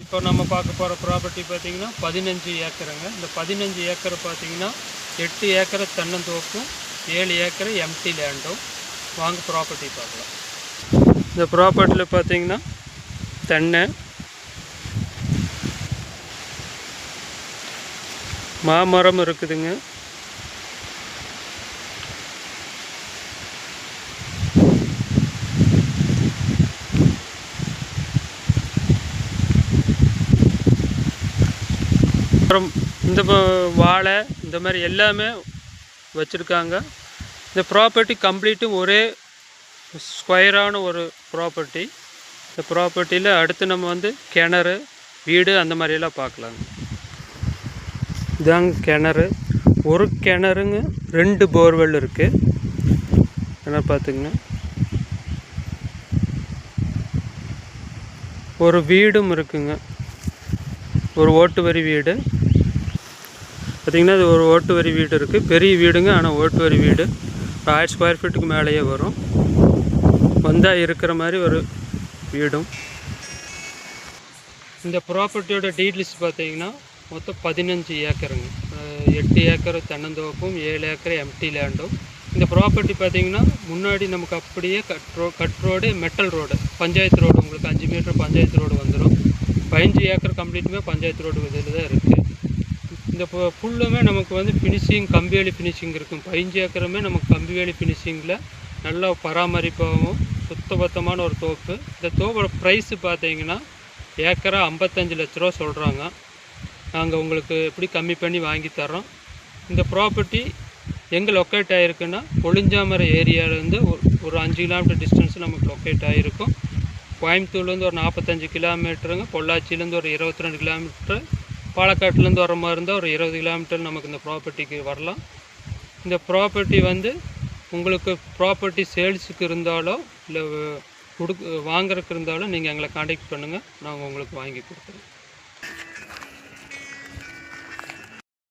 இப்போ நம்ம பார்க்க போகிற ப்ராப்பர்ட்டி பார்த்திங்கன்னா 15 ஏக்கருங்க. இந்த 15 ஏக்கரை பார்த்திங்கன்னா 8 ஏக்கரை தென்னந்தோப்பும் 7 ஏக்கரை எம்டி லேண்டும். வாங்க ப்ராப்பர்ட்டி பார்க்கலாம். இந்த ப்ராப்பர்ட்டியில் பார்த்திங்கன்னா தென்னை, மாமரம் இருக்குதுங்க. அப்புறம் இந்த வாழை இந்த மாதிரி எல்லாமே வச்சுருக்காங்க. இந்த ப்ராப்பர்ட்டி கம்ப்ளீட்டும் ஒரே ஸ்கொயரான ஒரு ப்ராப்பர்ட்டி. இந்த ப்ராப்பர்ட்டியில் அடுத்து நம்ம வந்து கிணறு, வீடு அந்த மாதிரியெல்லாம் பார்க்கலாங்க. இதாங்க கிணறு. ஒரு கிணறுங்க, 2 போர்வெல் இருக்குது. என்ன பார்த்துங்க, ஒரு வீடும் இருக்குங்க. ஒரு ஓட்டு வரி வீடு பார்த்திங்கன்னா, இது ஒரு ஓட்டு வரி வீடு இருக்குது. பெரிய வீடுங்க, ஆனால் ஓட்டு வரி வீடு. 1000 ஸ்கொயர் ஃபீட்டுக்கு மேலேயே வரும். வந்தால் இருக்கிற மாதிரி ஒரு வீடும். இந்த ப்ராப்பர்ட்டியோட டீட்டெயில்ஸ் பார்த்திங்கன்னா மொத்தம் 15 ஏக்கருங்க. 8 ஏக்கர் தென்னந்தோப்பும் 7 ஏக்கர் எம்டி லேண்டும். இந்த ப்ராப்பர்ட்டி பார்த்திங்கன்னா முன்னாடி நமக்கு அப்படியே cut road, metal road, panchayat road. உங்களுக்கு 5 மீட்டர் பஞ்சாயத்து ரோடு வந்துடும். 15 ஏக்கர் கம்ப்ளீட்டுமே பஞ்சாயத்து ரோடு இதில் தான் இருக்குது. இந்த ஃபுல்லுமே நமக்கு வந்து ஃபினிஷிங், கம்பிவேலி ஃபினிஷிங் இருக்கும். 15 ஏக்கருமே நமக்கு கம்பிவேலி ஃபினிஷிங்கில் நல்ல பராமரிப்பாகவும் சுத்தபத்தமான ஒரு தோப்பு. இந்த தோப்போட ப்ரைஸு பார்த்தீங்கன்னா ஏக்கரா 55 லட்ச ரூபா சொல்கிறாங்க. நாங்கள் உங்களுக்கு எப்படி கம்மி பண்ணி வாங்கி தரோம். இந்த ப்ராப்பர்ட்டி எங்கே லொக்கேட் ஆகிருக்குன்னா, கொளிஞ்சாமரை ஏரியாவிலேருந்து ஒரு 5 கிலோமீட்டர் டிஸ்டன்ஸ் நமக்கு லொக்கேட் ஆகிருக்கும். கோயம்புத்தூர்லேருந்து ஒரு 45 கிலோமீட்டருங்க. பொள்ளாச்சிலேருந்து ஒரு 22 கிலோமீட்டரு. பாலக்காட்டிலேருந்து வர மாதிரி இருந்தால் ஒரு 20 கிலோமீட்டர் நமக்கு இந்த ப்ராப்பர்ட்டிக்கு வரலாம். இந்த ப்ராப்பர்ட்டி வந்து உங்களுக்கு ப்ராப்பர்ட்டி சேல்ஸுக்கு இருந்தாலோ இல்லை வாங்குறதுக்கு இருந்தாலும் நீங்கள் எங்களை காண்டாக்ட் பண்ணுங்கள். நாங்கள் உங்களுக்கு வாங்கி கொடுக்குறோம்.